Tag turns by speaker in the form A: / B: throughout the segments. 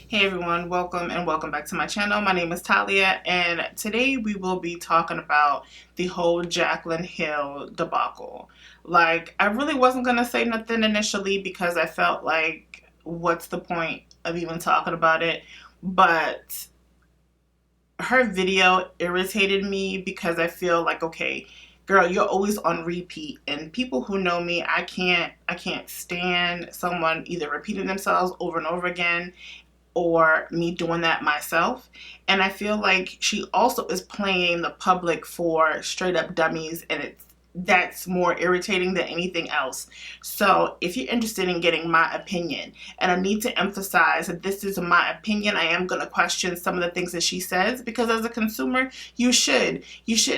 A: Hey everyone, welcome and welcome back to my channel. My name is Talia and today we will be talking about the whole Jaclyn Hill debacle. Like, I really wasn't going to say nothing initially because I felt like, what's the point of even talking about it? But her video irritated me because I feel like, okay, girl, you're always on repeat, and people who know me, I can't stand someone either repeating themselves over and over again or me doing that myself. And I feel like she also is playing the public for straight up dummies, and that's more irritating than anything else. So if you're interested in getting my opinion, and I need to emphasize that this is my opinion, I am going to question some of the things that she says, because as a consumer, you shouldn't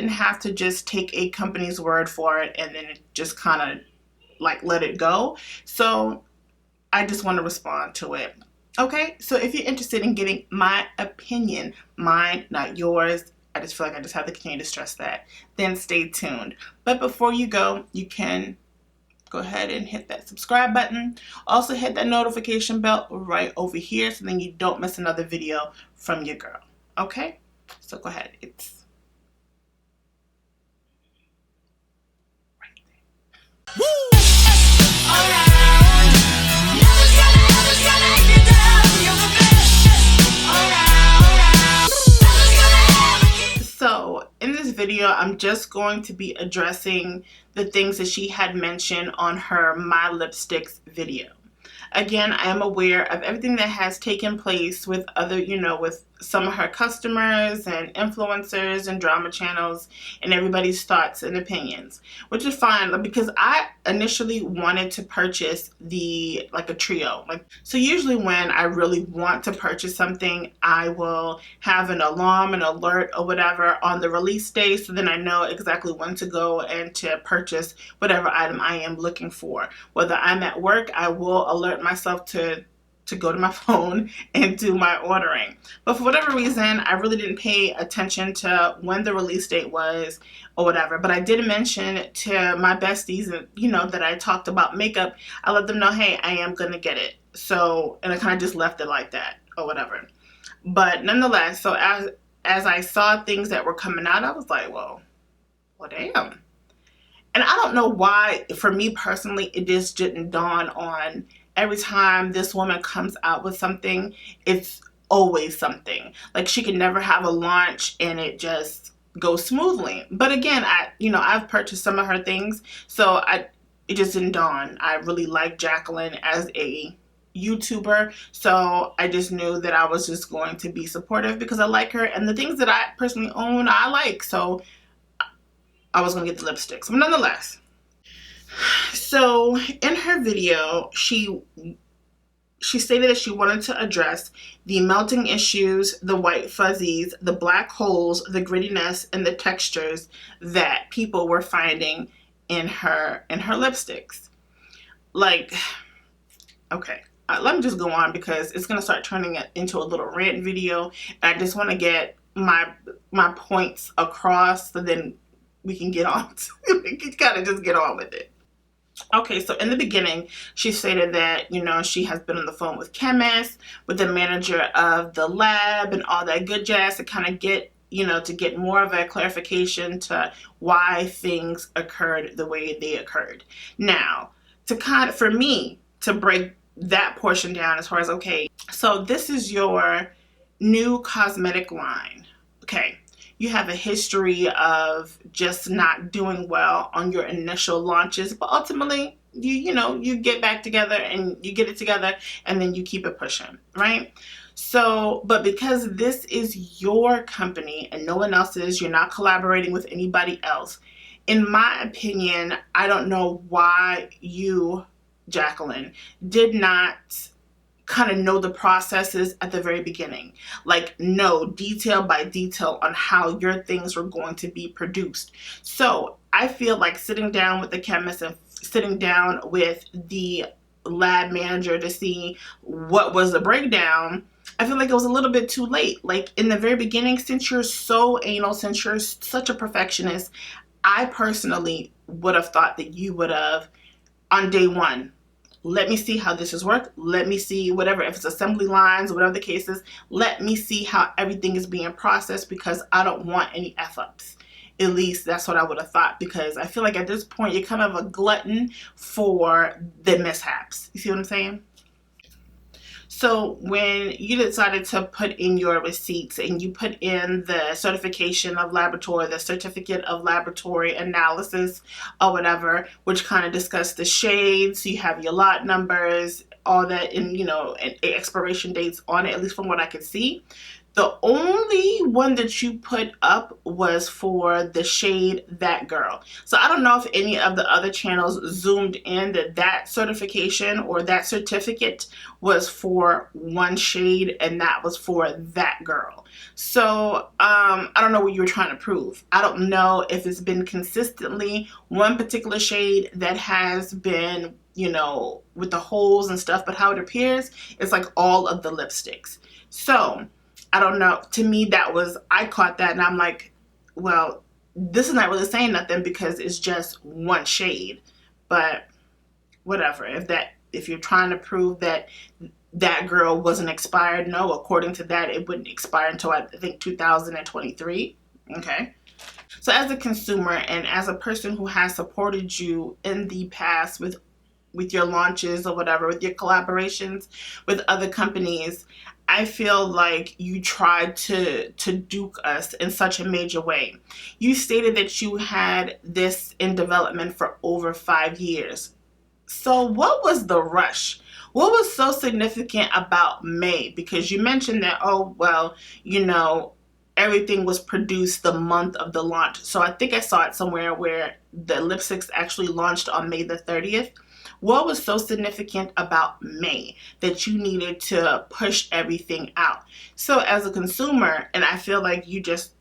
A: have to just take a company's word for it and then just kind of like let it go. So I just want to respond to it. Okay, so if you're interested in getting my opinion, mine, not yours, I just feel like I just have to continue to stress that, then stay tuned. But before you go, you can go ahead and hit that subscribe button. Also hit that notification bell right over here so then you don't miss another video from your girl. Okay, so go ahead. It's right there. Woo! So in this video, I'm just going to be addressing the things that she had mentioned on her My Lipsticks video. Again, I am aware of everything that has taken place with other, with some of her customers and influencers and drama channels and everybody's thoughts and opinions, which is fine because I initially wanted to purchase like a trio. So usually when I really want to purchase something, I will have an alarm, an alert or whatever on the release day, so then I know exactly when to go and to purchase whatever item I am looking for. Whether I'm at work, I will alert myself to go to my phone and do my ordering. But for whatever reason, I really didn't pay attention to when the release date was or whatever. But I did mention to my besties, that I talked about makeup. I let them know, hey, I am going to get it. So, and I kind of just left it like that or whatever. But nonetheless, so as I saw things that were coming out, I was like, well, damn. And I don't know why, for me personally, it just didn't dawn on. Every time this woman comes out with something, it's always something. Like, she can never have a launch and it just goes smoothly. But again, I've purchased some of her things, so it just didn't dawn. I really like Jaclyn as a YouTuber, so I just knew that I was just going to be supportive because I like her, and the things that I personally own, I like. So I was going to get the lipsticks. But nonetheless, so in her video, she stated that she wanted to address the melting issues, the white fuzzies, the black holes, the grittiness, and the textures that people were finding in her lipsticks. Like, okay, let me just go on because it's going to start turning it into a little rant video. And I just want to get my points across so then we can get on. We can kind of just get on with it. Okay, so in the beginning, she stated that, she has been on the phone with chemists, with the manager of the lab and all that good jazz to kind of get, to get more of a clarification to why things occurred the way they occurred. Now, for me to break that portion down as far as, okay, so this is your new cosmetic line. Okay. You have a history of just not doing well on your initial launches, but ultimately you get back together and you get it together and then you keep it pushing, right? So, but because this is your company and no one else's, you're not collaborating with anybody else. In my opinion, I don't know why you, Jaclyn, did not kind of know the processes at the very beginning, like know detail by detail on how your things were going to be produced. So I feel like sitting down with the chemist and sitting down with the lab manager to see what was the breakdown, I feel like it was a little bit too late. Like, in the very beginning, since you're so anal, since you're such a perfectionist, I personally would have thought that you would have, on day one, let me see how this is work. Let me see whatever, if it's assembly lines, whatever the case is, let me see how everything is being processed, because I don't want any F-ups. At least that's what I would have thought, because I feel like at this point you're kind of a glutton for the mishaps. You see what I'm saying? So when you decided to put in your receipts and you put in the certification of laboratory, the certificate of laboratory analysis or whatever, which kind of discussed the shades, you have your lot numbers, all that, and and expiration dates on it, at least from what I could see. The only one that you put up was for the shade That Girl. So I don't know if any of the other channels zoomed in that certification or that certificate was for one shade, and that was for That Girl. So I don't know what you were trying to prove. I don't know if it's been consistently one particular shade that has been, with the holes and stuff, but how it appears, it's like all of the lipsticks. So I don't know. To me, I caught that and I'm like, well, this is not really saying nothing because it's just one shade. But whatever. If you're trying to prove that That Girl wasn't expired, no, according to that, it wouldn't expire until I think 2023. Okay. So as a consumer and as a person who has supported you in the past with your launches or whatever, with your collaborations with other companies, I feel like you tried to duke us in such a major way. You stated that you had this in development for over 5 years. So what was the rush? What was so significant about May? Because you mentioned that, oh, well, everything was produced the month of the launch. So I think I saw it somewhere where the lipsticks actually launched on May the 30th. What was so significant about May that you needed to push everything out? So as a consumer, and I feel like you just,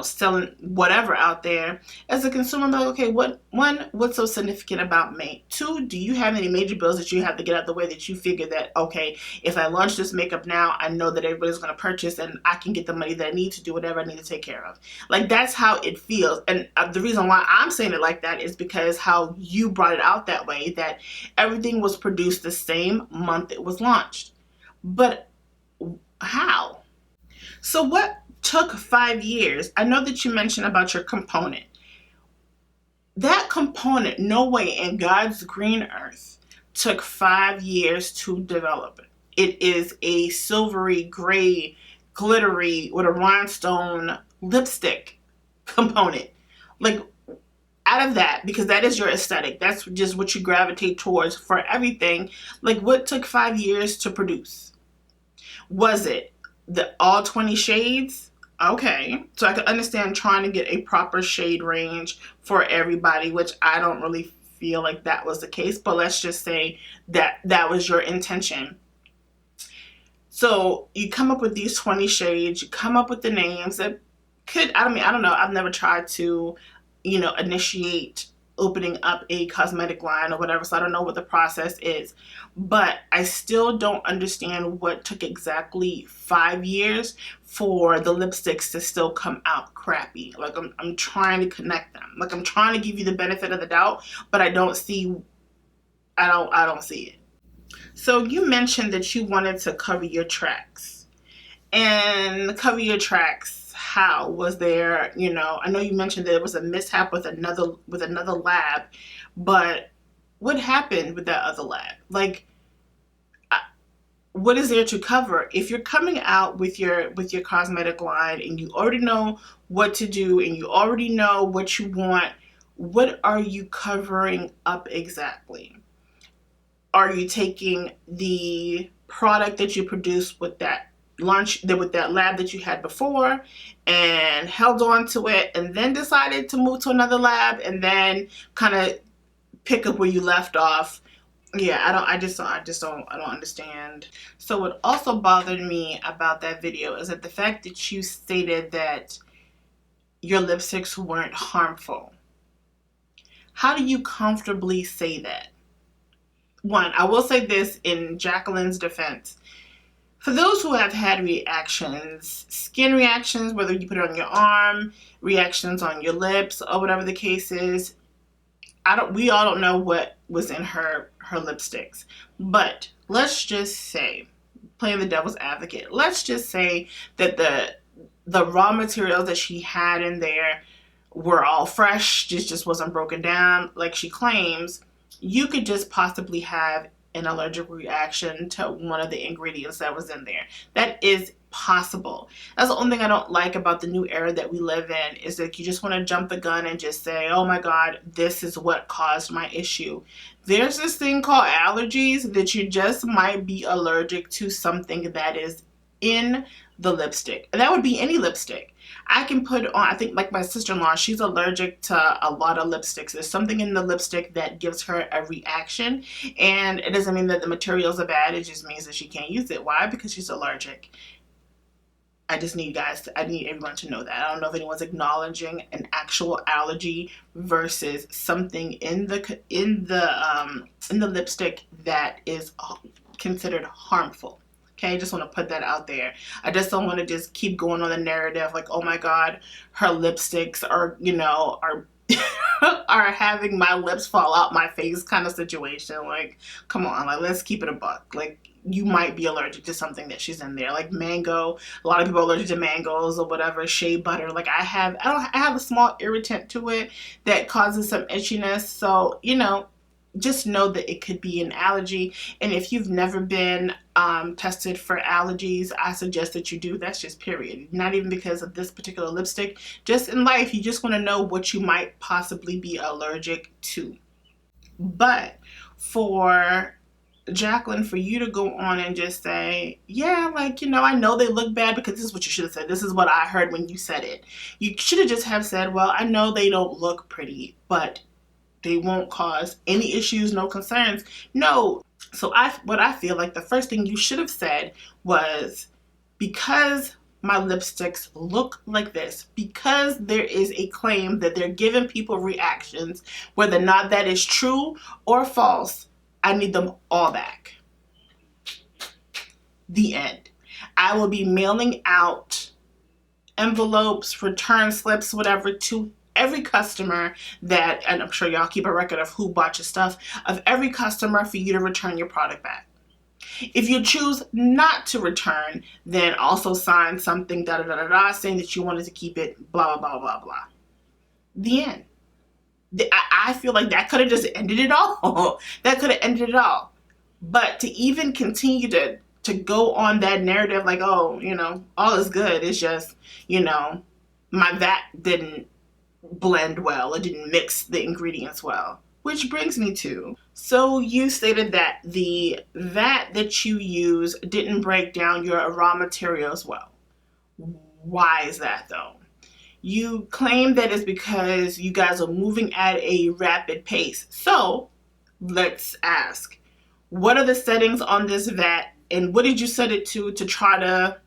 A: selling whatever out there, as a consumer, I'm like, okay, what's so significant about May? 2, do you have any major bills that you have to get out of the way that you figure that, okay, if I launch this makeup now, I know that everybody's going to purchase and I can get the money that I need to do whatever I need to take care of. Like, that's how it feels. And the reason why I'm saying it like that is because how you brought it out that way, that everything was produced the same month it was launched. But how? So what took 5 years? I know that you mentioned about your component. That component, no way in God's green earth, took 5 years to develop. It is a silvery, gray, glittery, with a rhinestone lipstick component. Like, out of that, because that is your aesthetic, that's just what you gravitate towards for everything. Like, what took 5 years to produce? Was it all 20 shades? Okay, so I can understand trying to get a proper shade range for everybody, which I don't really feel like that was the case, but let's just say that was your intention. So you come up with these 20 shades, you come up with the names that I don't know, I've never tried to, initiate opening up a cosmetic line or whatever, so I don't know what the process is. But I still don't understand what took exactly 5 years for the lipsticks to still come out crappy. Like, I'm trying to connect them. Like, I'm trying to give you the benefit of the doubt, but I don't see it. So you mentioned that you wanted to cover your tracks. And cover your tracks, how? Was there, I know you mentioned that it was a mishap with another lab, but what happened with that other lab? Like, what is there to cover? If you're coming out with your cosmetic line and you already know what to do and you already know what you want, what are you covering up exactly? Are you taking the product that you produced with that lab that you had before and held on to it and then decided to move to another lab and then kind of pick up where you left off? Yeah, I don't understand. So what also bothered me about that video is that the fact that you stated that your lipsticks weren't harmful. How do you comfortably say that? One, I will say this in Jaclyn's defense. For those who have had reactions, skin reactions, whether you put it on your arm, reactions on your lips, or whatever the case is, we all don't know what was in her lipsticks. But let's just say, playing the devil's advocate, let's just say that the raw materials that she had in there were all fresh, just wasn't broken down like she claims. You could just possibly have an allergic reaction to one of the ingredients that was in there. That is possible. That's the only thing I don't like about the new era that we live in, is that you just want to jump the gun and just say, oh my God, this is what caused my issue. There's this thing called allergies, that you just might be allergic to something that is in the lipstick. And that would be any lipstick. I can put on, I think like my sister-in-law, she's allergic to a lot of lipsticks. There's something in the lipstick that gives her a reaction, and it doesn't mean that the materials are bad. It just means that she can't use it. Why? Because she's allergic. I just need I need everyone to know that. I don't know if anyone's acknowledging an actual allergy versus something in the lipstick that is considered harmful. Okay, I just want to put that out there. I just don't want to just keep going on the narrative like, oh my God, her lipsticks are, are having my lips fall out my face kind of situation. Like, come on, like, let's keep it a buck. Like, you might be allergic to something that she's in there, like mango. A lot of people are allergic to mangoes or whatever, shea butter. Like I have a small irritant to it that causes some itchiness. So, just know that it could be an allergy. And if you've never been tested for allergies, I suggest that you do. That's just period. Not even because of this particular lipstick. Just in life, you just want to know what you might possibly be allergic to. But for Jaclyn, for you to go on and just say, yeah, like, I know they look bad, because this is what you should have said. This is what I heard when you said it. You should have just have said, well, I know they don't look pretty, but they won't cause any issues, no concerns. No. So what I feel like the first thing you should have said was, because my lipsticks look like this, because there is a claim that they're giving people reactions, whether or not that is true or false, I need them all back. The end. I will be mailing out envelopes, return slips, whatever, to every customer that, and I'm sure y'all keep a record of who bought your stuff, of every customer, for you to return your product back. If you choose not to return, then also sign something saying that you wanted to keep it, blah, blah, blah, blah, blah. The end. I feel like that could have just ended it all. That could have ended it all. But to even continue to go on that narrative like, oh, all is good. It's just, my vat didn't blend well. It didn't mix the ingredients well. Which brings me to, so you stated that the vat that you use didn't break down your raw materials well. Why is that though? You claim that it's because you guys are moving at a rapid pace. So let's ask, what are the settings on this vat, and what did you set it to try to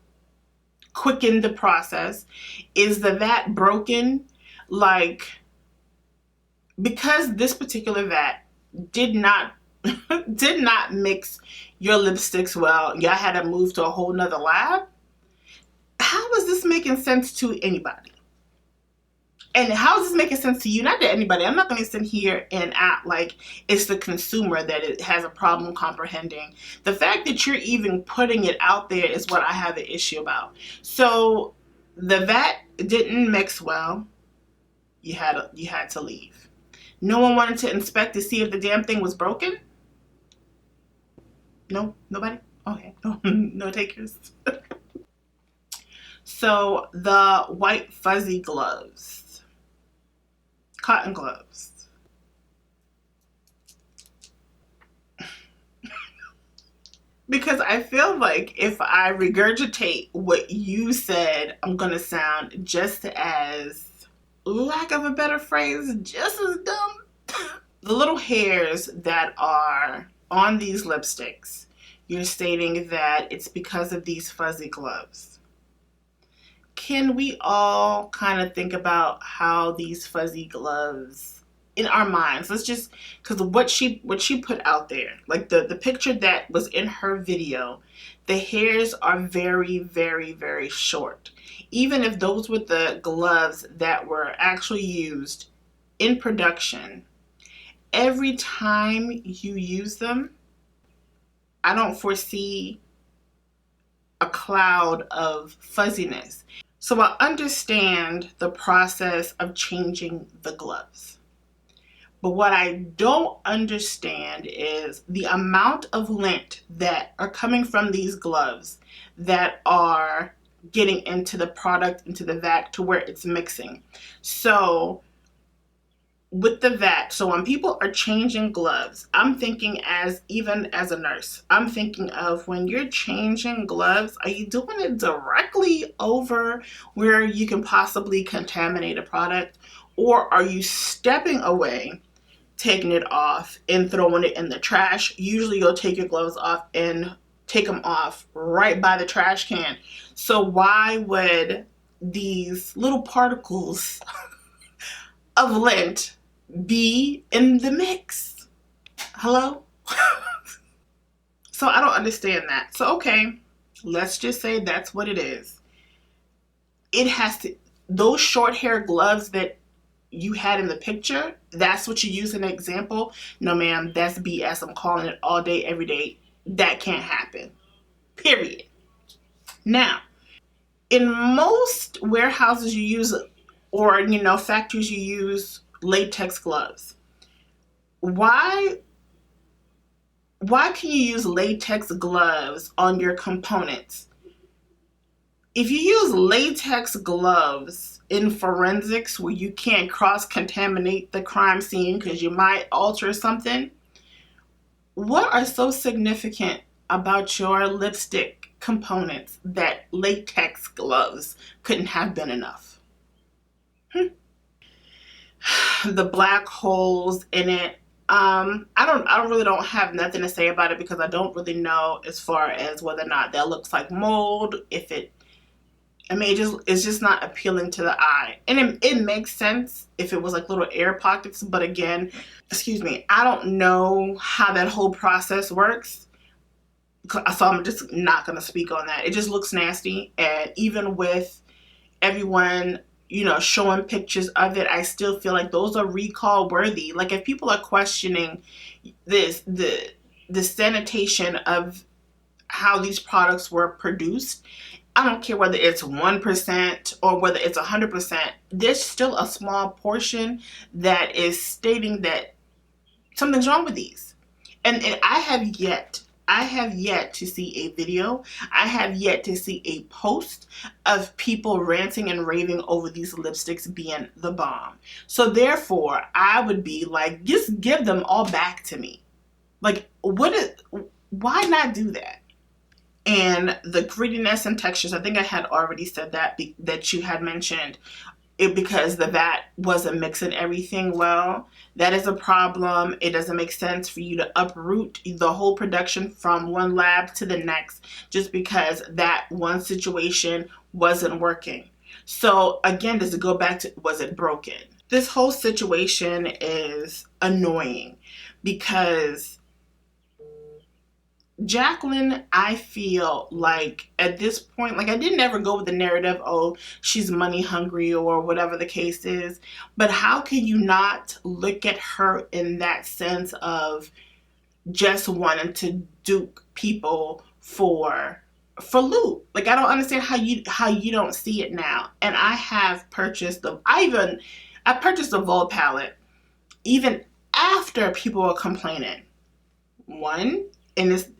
A: quicken the process? Is the vat broken? Like, because this particular vat did not mix your lipsticks well, y'all had to move to a whole nother lab. How is this making sense to anybody? And how is this making sense to you? Not to anybody. I'm not going to sit here and act like it's the consumer that it has a problem comprehending. The fact that you're even putting it out there is what I have an issue about. So the vat didn't mix well. You had to leave. No one wanted to inspect to see if the damn thing was broken? No? Nobody? Okay. No takers. So the white fuzzy gloves. Cotton gloves. Because I feel like if I regurgitate what you said, I'm going to sound just as, lack of a better phrase, just as dumb. The little hairs that are on these lipsticks, you're stating that it's because of these fuzzy gloves. Can we all kind of think about how these fuzzy gloves, in our minds, let's just, because what she put out there, like the picture that was in her video, the hairs are very, very, very short. Even if those were the gloves that were actually used in production, every time you use them, I don't foresee a cloud of fuzziness. So I understand the process of changing the gloves. But what I don't understand is the amount of lint that are coming from these gloves that are getting into the product, into the vat to where it's mixing. So with the vat, so when people are changing gloves, I'm thinking even as a nurse, I'm thinking of when you're changing gloves, are you doing it directly over where you can possibly contaminate a product? Or are you stepping away, taking it off and throwing it in the trash? Usually you'll take your gloves off and take them off right by the trash can. So why would these little particles of lint be in the mix? Hello? So I don't understand that. So okay, let's just say that's what it is. It has to, those short hair gloves that you had in the picture, that's what you use as an example. No ma'am, that's BS. I'm calling it all day, every day. That can't happen. Period. Now, in most warehouses you use, or factories you use latex gloves. Why can you use latex gloves on your components? If you use latex gloves in forensics where you can't cross-contaminate the crime scene because you might alter something, what are so significant about your lipstick components that latex gloves couldn't have been enough? The black holes in it, I really don't have nothing to say about it because I don't really know as far as whether or not that looks like mold. It's just not appealing to the eye. And it makes sense if it was like little air pockets, but again, excuse me, I don't know how that whole process works. So I'm just not going to speak on that. It just looks nasty. And even with everyone, showing pictures of it, I still feel like those are recall worthy. Like if people are questioning the sanitation of how these products were produced, I don't care whether it's 1% or whether it's 100%, there's still a small portion that is stating that something's wrong with these. And I have yet to see a video. I have yet to see a post of people ranting and raving over these lipsticks being the bomb. So therefore, I would be like, just give them all back to me. Like, why not do that? And the grittiness and textures, I think I had already said that you had mentioned it because the vat wasn't mixing everything well. That is a problem. It doesn't make sense for you to uproot the whole production from one lab to the next just because that one situation wasn't working. So again, does it go back to, was it broken? This whole situation is annoying because Jaclyn, I feel like at this point, like I didn't ever go with the narrative, oh, she's money hungry or whatever the case is. But how can you not look at her in that sense of just wanting to dupe people for loot? Like I don't understand how you don't see it now. And I have purchased I purchased the Vol palette even after people were complaining. One, and it's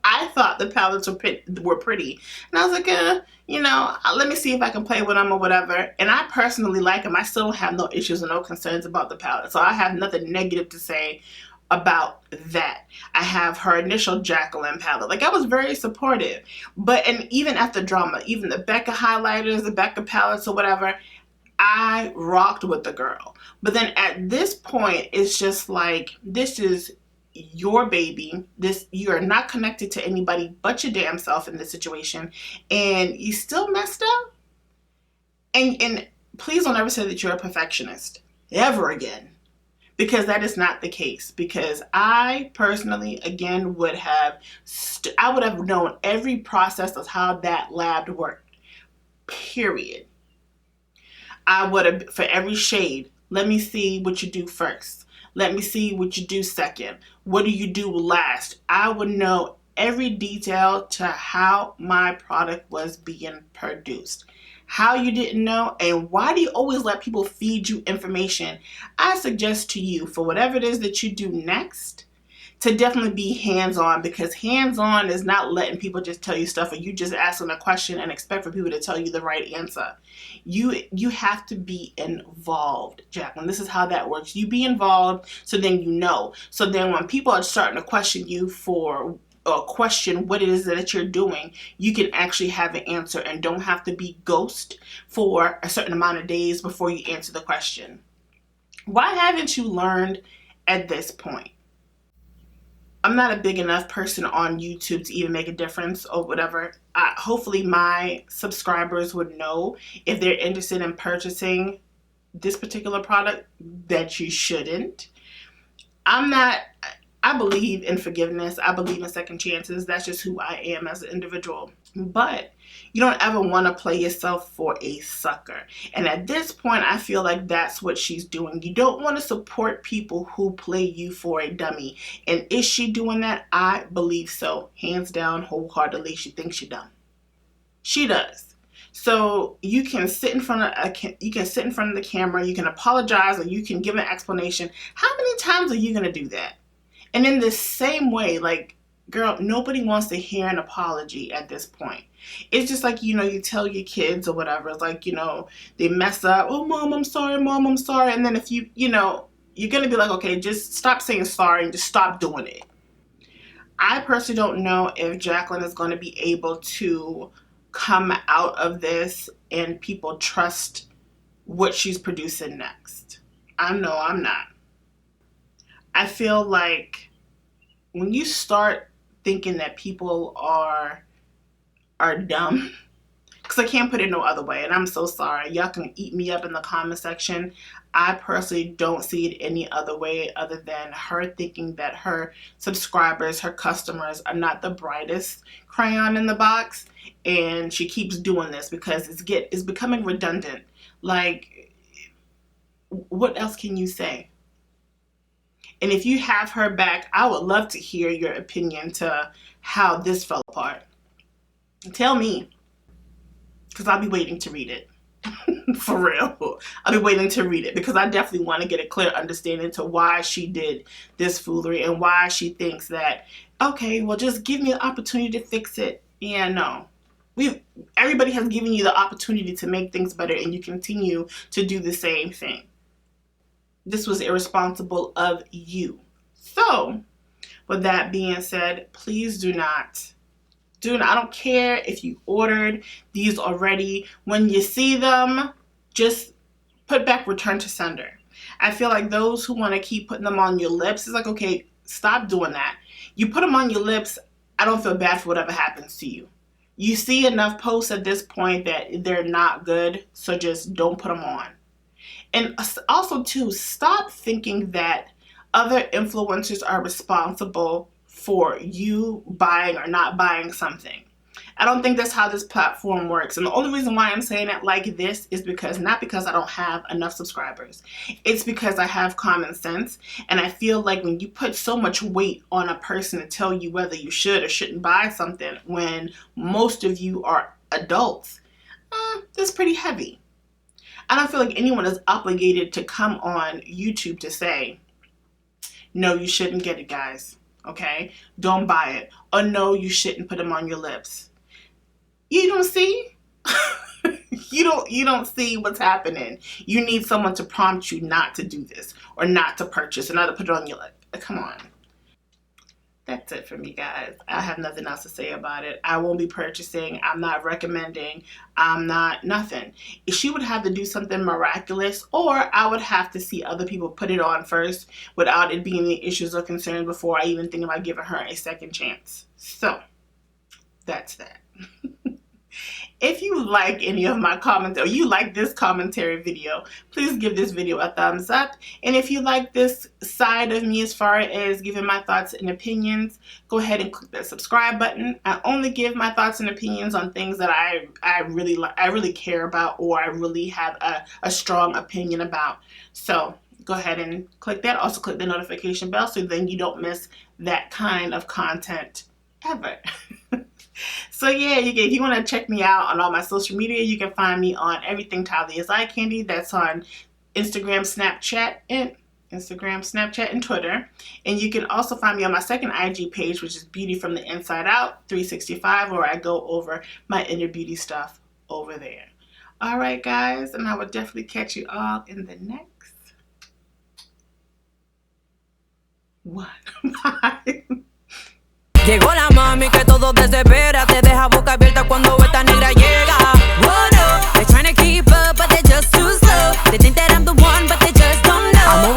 A: I thought the palettes were pretty, and I was like, let me see if I can play with them or whatever. And I personally like them. I still have no issues and no concerns about the palette, so I have nothing negative to say about that. I have her initial Jaclyn palette. Like I was very supportive, and even at the drama, even the Becca highlighters, the Becca palettes or whatever, I rocked with the girl. But then at this point, it's just like, this is your baby. You are not connected to anybody but your damn self in this situation, and you still messed up. And please don't ever say that you're a perfectionist ever again, because that is not the case. Because I personally, again, would have known every process of how that lab worked. Period. I would have, for every shade, let me see what you do first. Let me see what you do second. What do you do last? I would know every detail to how my product was being produced. How you didn't know, and why do you always let people feed you information? I suggest to you, for whatever it is that you do next, to definitely be hands-on, because hands-on is not letting people just tell you stuff or you just asking a question and expect for people to tell you the right answer. You have to be involved, Jaclyn. This is how that works. You be involved, so then you know. So then when people are starting to question you for or question what it is that you're doing, you can actually have an answer and don't have to be ghost for a certain amount of days before you answer the question. Why haven't you learned at this point? I'm not a big enough person on YouTube to even make a difference or whatever. Hopefully my subscribers would know if they're interested in purchasing this particular product that you shouldn't. I believe in forgiveness. I believe in second chances. That's just who I am as an individual. But you don't ever want to play yourself for a sucker. And at this point, I feel like that's what she's doing. You don't want to support people who play you for a dummy. And is she doing that? I believe so. Hands down, wholeheartedly, she thinks she's dumb. She does. So you can sit in front of the camera, you can apologize, or you can give an explanation. How many times are you going to do that? And in the same way, like, girl, nobody wants to hear an apology at this point. It's just like, you tell your kids or whatever. It's like, they mess up. Oh, mom, I'm sorry. Mom, I'm sorry. And then if you're going to be like, okay, just stop saying sorry and just stop doing it. I personally don't know if Jaclyn is going to be able to come out of this and people trust what she's producing next. I know I'm not. I feel like when you start thinking that people are dumb, because I can't put it no other way, and I'm so sorry. Y'all can eat me up in the comment section. I personally don't see it any other way other than her thinking that her subscribers, her customers are not the brightest crayon in the box, and she keeps doing this because it's becoming redundant. Like, what else can you say? And if you have her back, I would love to hear your opinion to how this fell apart. Tell me, because I'll be waiting to read it. For real. I'll be waiting to read it because I definitely want to get a clear understanding to why she did this foolery and why she thinks that, okay, well, just give me an opportunity to fix it. Yeah, no. Everybody has given you the opportunity to make things better, and you continue to do the same thing. This was irresponsible of you. So, with that being said, please do not. I don't care if you ordered these already. When you see them, just put back return to sender. I feel like those who want to keep putting them on your lips, it's like, okay, stop doing that. You put them on your lips, I don't feel bad for whatever happens to you. You see enough posts at this point that they're not good, so just don't put them on. And also, too, stop thinking that other influencers are responsible for you buying or not buying something. I don't think that's how this platform works. And the only reason why I'm saying it like this is not because I don't have enough subscribers. It's because I have common sense. And I feel like when you put so much weight on a person to tell you whether you should or shouldn't buy something when most of you are adults, that's pretty heavy. I don't feel like anyone is obligated to come on YouTube to say, no, you shouldn't get it, guys. Okay? Don't buy it. Or no, you shouldn't put them on your lips. You don't see? You don't see what's happening. You need someone to prompt you not to do this or not to purchase or not to put it on your lip. Come on. That's it for me, guys. I have nothing else to say about it. I won't be purchasing. I'm not recommending. I'm not nothing. She would have to do something miraculous, or I would have to see other people put it on first without it being any issues or concerns before I even think about giving her a second chance. So, that's that. If you like any of my comments or you like this commentary video, please give this video a thumbs up. And if you like this side of me as far as giving my thoughts and opinions, go ahead and click that subscribe button. I only give my thoughts and opinions on things that I really care about or I really have a strong opinion about. So go ahead and click that. Also click the notification bell so then you don't miss that kind of content ever. So yeah, if you want to check me out on all my social media, you can find me on everything Talia's Eye Candy. That's on Instagram, Snapchat, and Twitter. And you can also find me on my second IG page, which is Beauty from the Inside Out 365, where I go over my inner beauty stuff over there. All right, guys, and I will definitely catch you all in the next one. Bye.
B: Llegó la mami que todo desespera.